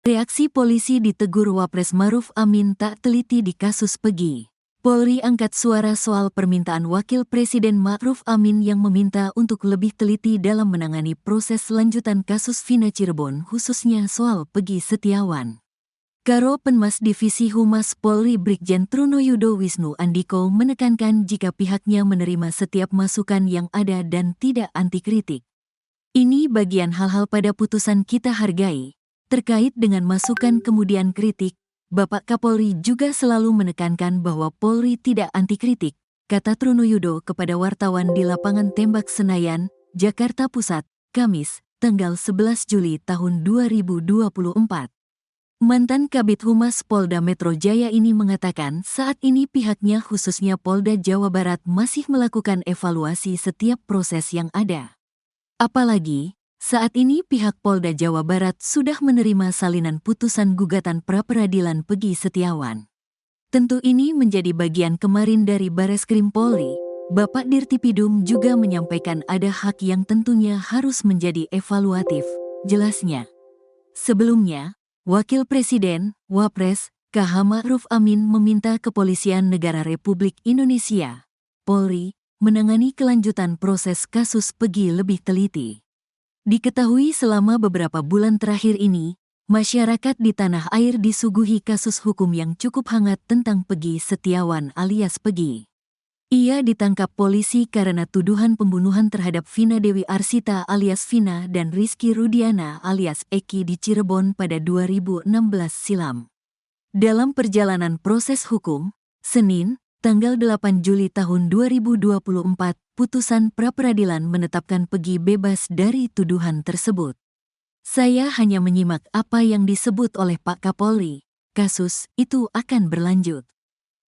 Reaksi polisi ditegur Wapres Maruf Amin tak teliti di kasus Pegi. Polri angkat suara soal permintaan Wakil Presiden Ma'ruf Amin yang meminta untuk lebih teliti dalam menangani proses lanjutan kasus Vina Cirebon, khususnya soal Pegi Setiawan. Karo Penmas Divisi Humas Polri Brigjen Trunoyudo Wisnu Andiko menekankan jika pihaknya menerima setiap masukan yang ada dan tidak anti kritik. Ini bagian hal-hal pada putusan kita hargai. Terkait dengan masukan kemudian kritik, Bapak Kapolri juga selalu menekankan bahwa Polri tidak anti kritik, kata Trunoyudo kepada wartawan di lapangan tembak Senayan, Jakarta Pusat, Kamis, tanggal 11 Juli tahun 2024. Mantan Kabid Humas Polda Metro Jaya ini mengatakan saat ini pihaknya khususnya Polda Jawa Barat masih melakukan evaluasi setiap proses yang ada. Apalagi, saat ini pihak Polda Jawa Barat sudah menerima salinan putusan gugatan pra-peradilan Pegi Setiawan. Tentu ini menjadi bagian kemarin dari Bareskrim Polri. Bapak Dirtipidum juga menyampaikan ada hak yang tentunya harus menjadi evaluatif, jelasnya. Sebelumnya, Wakil Presiden, Wapres, KH Ma'ruf Amin meminta Kepolisian Negara Republik Indonesia, Polri, menangani kelanjutan proses kasus Pegi lebih teliti. Diketahui selama beberapa bulan terakhir ini, masyarakat di tanah air disuguhi kasus hukum yang cukup hangat tentang Pegi Setiawan alias Pegi. Ia ditangkap polisi karena tuduhan pembunuhan terhadap Vina Dewi Arsita alias Vina dan Rizky Rudiana alias Eki di Cirebon pada 2016 silam. Dalam perjalanan proses hukum, Senin, tanggal 8 Juli tahun 2024, putusan pra-peradilan menetapkan Pegi bebas dari tuduhan tersebut. Saya hanya menyimak apa yang disebut oleh Pak Kapolri, kasus itu akan berlanjut.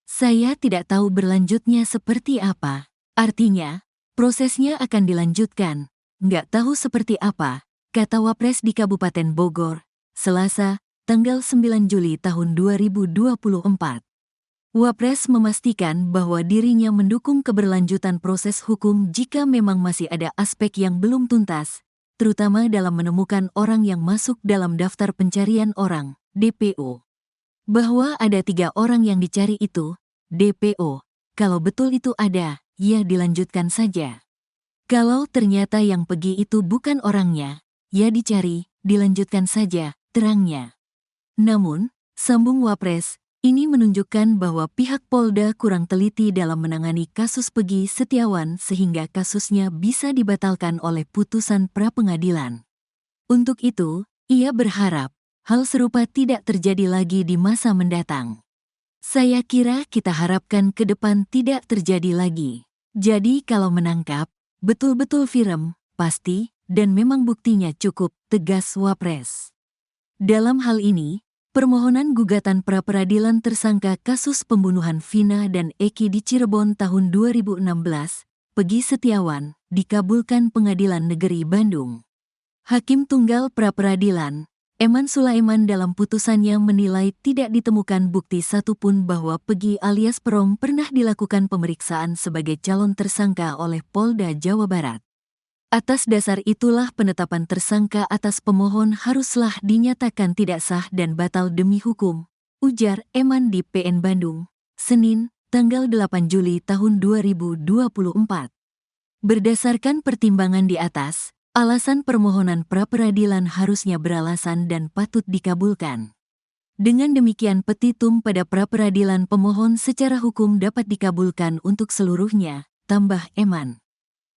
Saya tidak tahu berlanjutnya seperti apa. Artinya, prosesnya akan dilanjutkan. Nggak tahu seperti apa, kata Wapres di Kabupaten Bogor, Selasa, tanggal 9 Juli tahun 2024. Wapres memastikan bahwa dirinya mendukung keberlanjutan proses hukum jika memang masih ada aspek yang belum tuntas, terutama dalam menemukan orang yang masuk dalam daftar pencarian orang, DPO. Bahwa ada 3 orang yang dicari itu, DPO. Kalau betul itu ada, ya dilanjutkan saja. Kalau ternyata yang Pegi itu bukan orangnya, ya dicari, dilanjutkan saja, terangnya. Namun, sambung Wapres, ini menunjukkan bahwa pihak Polda kurang teliti dalam menangani kasus Pegi Setiawan sehingga kasusnya bisa dibatalkan oleh putusan pra-pengadilan. Untuk itu, ia berharap hal serupa tidak terjadi lagi di masa mendatang. Saya kira kita harapkan ke depan tidak terjadi lagi. Jadi kalau menangkap, betul-betul firm, pasti, dan memang buktinya cukup, tegas Wapres. Dalam hal ini, permohonan gugatan pra-peradilan tersangka kasus pembunuhan Vina dan Eki di Cirebon tahun 2016, Pegi Setiawan, dikabulkan Pengadilan Negeri Bandung. Hakim Tunggal Pra-Peradilan, Eman Sulaiman dalam putusannya menilai tidak ditemukan bukti satupun bahwa Pegi alias Perong pernah dilakukan pemeriksaan sebagai calon tersangka oleh Polda Jawa Barat. Atas dasar itulah penetapan tersangka atas pemohon haruslah dinyatakan tidak sah dan batal demi hukum, ujar Eman di PN Bandung, Senin, tanggal 8 Juli tahun 2024. Berdasarkan pertimbangan di atas, alasan permohonan pra-peradilan harusnya beralasan dan patut dikabulkan. Dengan demikian petitum pada pra-peradilan pemohon secara hukum dapat dikabulkan untuk seluruhnya, tambah Eman.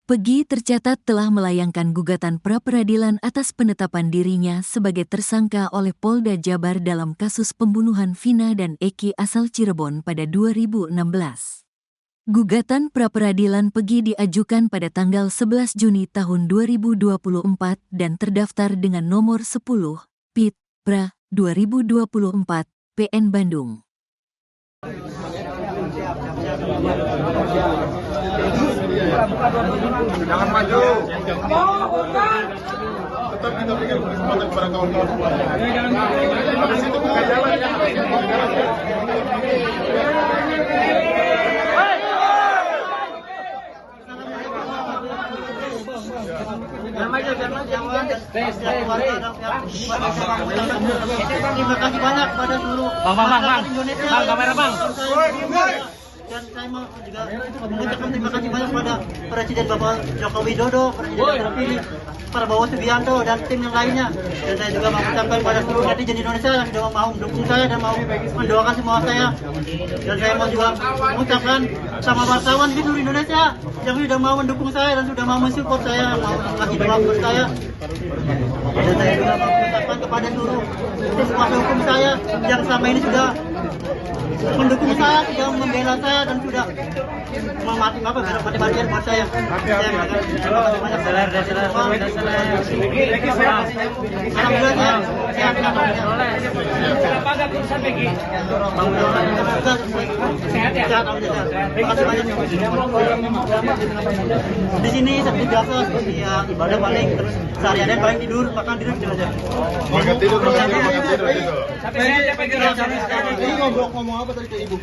Pegi tercatat telah melayangkan gugatan pra-peradilan atas penetapan dirinya sebagai tersangka oleh Polda Jabar dalam kasus pembunuhan Vina dan Eki asal Cirebon pada 2016. Gugatan pra-peradilan Pegi diajukan pada tanggal 11 Juni tahun 2024 dan terdaftar dengan nomor 10, PIT, PRA, 2024, PN Bandung. Jangan maju. Tetap kita berikan kesempatan kepada kawan-kawan semuanya. Habis itu buka jalan. Jangan maju. keluarga dan terima kasih banyak pada seluruh masyarakat Indonesia. Bang, kamera bang. Dan saya mau juga mengucapkan terima kasih banyak pada Presiden Bapak Joko Widodo, Presiden terpilih, Prabowo Subianto dan tim yang lainnya. Dan saya juga mengucapkan pada seluruh netizen Indonesia yang sudah mau mendukung saya dan mau mendoakan semua saya. Dan saya mau juga mengucapkan sama wartawan di seluruh Indonesia yang sudah mau mendukung saya dan sudah mau mensupport saya, mau mengasih doa buat saya. Dan saya juga mengucapkan kepada seluruh tim kuasa hukum saya yang selama ini sudah mendukung saya, sudah membela saya dan sudah mati-matian buat saya. Alhamdulillah sehat. Terima kasih banyak. Di sini seperti biasa, ya ibadah paling terus sehari-hari paling tidur, makan tidur aja. Makan tidur. Ini ngomong apa tadi ke ibu?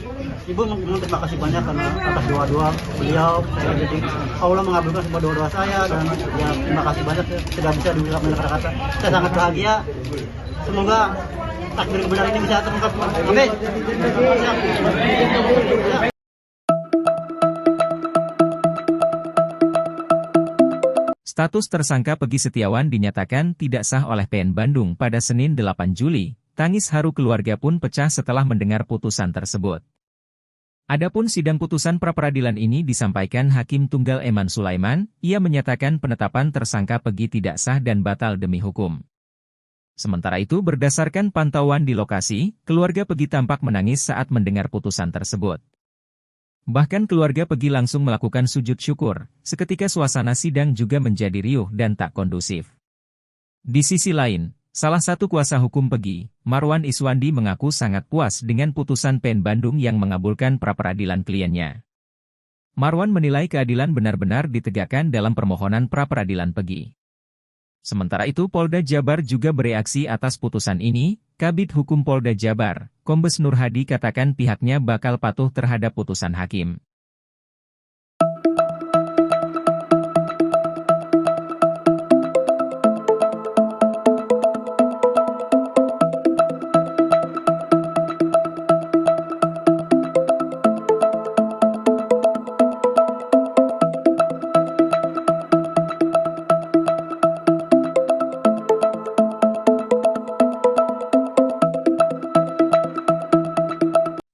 Ibu terima kasih banyak karena atas doa-doa beliau, saya jadi Allah mengabulkan semua doa-doa saya dan ya terima kasih banyak sudah bisa diucapkan kata-kata. Saya sangat bahagia. Semoga takdir kebenaran ini bisa terungkap. Amin. Status tersangka Peggy Setiawan dinyatakan tidak sah oleh PN Bandung pada Senin 8 Juli. Tangis haru keluarga pun pecah setelah mendengar putusan tersebut. Adapun sidang putusan pra-peradilan ini disampaikan Hakim Tunggal Eman Sulaiman, ia menyatakan penetapan tersangka Peggy tidak sah dan batal demi hukum. Sementara itu berdasarkan pantauan di lokasi, keluarga Peggy tampak menangis saat mendengar putusan tersebut. Bahkan keluarga Peggy langsung melakukan sujud syukur, seketika suasana sidang juga menjadi riuh dan tak kondusif. Di sisi lain, salah satu kuasa hukum Peggy, Marwan Iswandi mengaku sangat puas dengan putusan PN Bandung yang mengabulkan pra-peradilan kliennya. Marwan menilai keadilan benar-benar ditegakkan dalam permohonan pra-peradilan Peggy. Sementara itu Polda Jabar juga bereaksi atas putusan ini. Kabid Hukum Polda Jabar, Kombes Nur Hadi katakan pihaknya bakal patuh terhadap putusan hakim.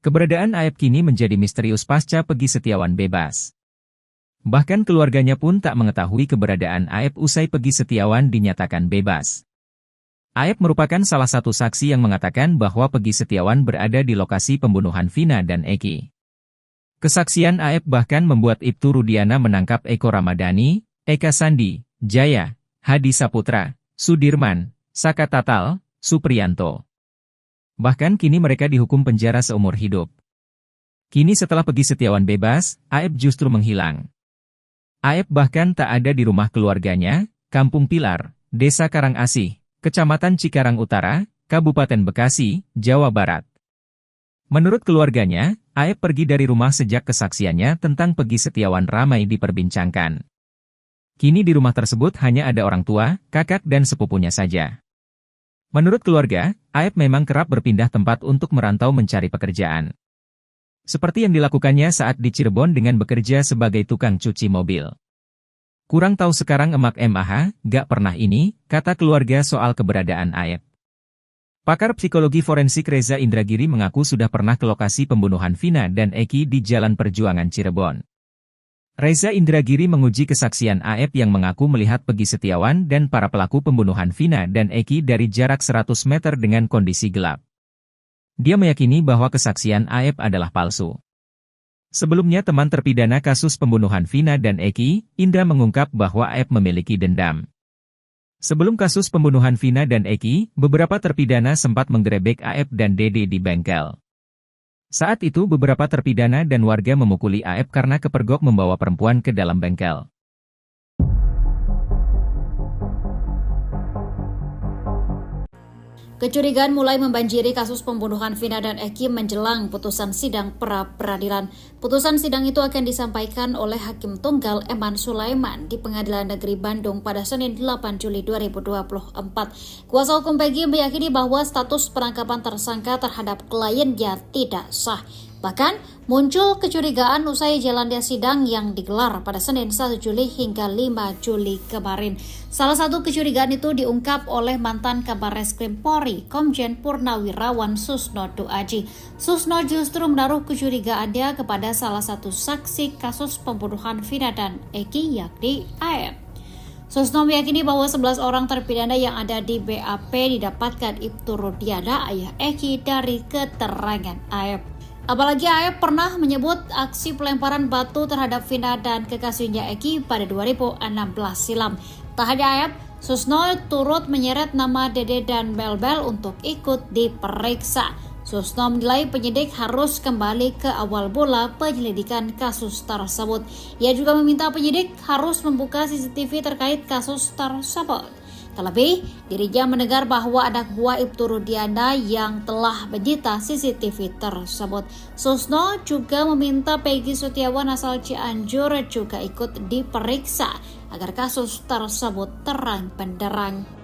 Keberadaan Aep kini menjadi misterius pasca Peggy Setiawan bebas. Bahkan keluarganya pun tak mengetahui keberadaan Aep usai Peggy Setiawan dinyatakan bebas. Aep merupakan salah satu saksi yang mengatakan bahwa Peggy Setiawan berada di lokasi pembunuhan Vina dan Eki. Kesaksian Aep bahkan membuat Ibtu Rudiana menangkap Eko Ramadhani, Eka Sandi, Jaya, Hadi Saputra, Sudirman, Saka Tatal, Supriyanto. Bahkan kini mereka dihukum penjara seumur hidup. Kini setelah Peggy Setiawan bebas, Aep justru menghilang. Aep bahkan tak ada di rumah keluarganya, Kampung Pilar, Desa Karangasih, Kecamatan Cikarang Utara, Kabupaten Bekasi, Jawa Barat. Menurut keluarganya, Aep pergi dari rumah sejak kesaksiannya tentang Peggy Setiawan ramai diperbincangkan. Kini di rumah tersebut hanya ada orang tua, kakak dan sepupunya saja. Menurut keluarga, Aep memang kerap berpindah tempat untuk merantau mencari pekerjaan. Seperti yang dilakukannya saat di Cirebon dengan bekerja sebagai tukang cuci mobil. Kurang tahu sekarang emak MAH, gak pernah ini, kata keluarga soal keberadaan Aep. Pakar psikologi forensik Reza Indragiri mengaku sudah pernah ke lokasi pembunuhan Vina dan Eki di Jalan Perjuangan Cirebon. Reza Indragiri menguji kesaksian Aep yang mengaku melihat Peggy Setiawan dan para pelaku pembunuhan Vina dan Eki dari jarak 100 meter dengan kondisi gelap. Dia meyakini bahwa kesaksian Aep adalah palsu. Sebelumnya teman terpidana kasus pembunuhan Vina dan Eki, Indra mengungkap bahwa Aep memiliki dendam. Sebelum kasus pembunuhan Vina dan Eki, beberapa terpidana sempat menggerebek Aep dan Dede di bengkel. Saat itu beberapa terpidana dan warga memukuli Aep karena kepergok membawa perempuan ke dalam bengkel. Kecurigaan mulai membanjiri kasus pembunuhan Vina dan Eki menjelang putusan sidang pra-peradilan. Putusan sidang itu akan disampaikan oleh Hakim Tunggal Eman Sulaiman di Pengadilan Negeri Bandung pada Senin 8 Juli 2024. Kuasa hukum Peggy meyakini bahwa status penangkapan tersangka terhadap kliennya tidak sah. Bahkan muncul kecurigaan usai jalannya sidang yang digelar pada Senin 1 Juli hingga 5 Juli kemarin. Salah satu kecurigaan itu diungkap oleh mantan Kabar Reskrim Polri, Komjen Purnawirawan Susno Duaji. Susno justru menaruh kecurigaannya kepada salah satu saksi kasus pembunuhan Vina dan Eki, yakni AF. Susno meyakini bahwa 11 orang terpidana yang ada di BAP didapatkan Ibtu Rudiana, ayah Eki, dari keterangan AF. Apalagi AF pernah menyebut aksi pelemparan batu terhadap Vina dan kekasihnya Eki pada 2016 silam. Tak hanya AF, Susno turut menyeret nama Dede dan Bel-Bel untuk ikut diperiksa. Susno menilai penyidik harus kembali ke awal mula penyelidikan kasus tersebut. Ia juga meminta penyidik harus membuka CCTV terkait kasus tersebut. Terlebih, dirinya mendengar bahwa anak buah Ibtu Rudiana yang telah menyita CCTV tersebut. Susno juga meminta Peggy Setiawan asal Cianjur juga ikut diperiksa agar kasus tersebut terang benderang.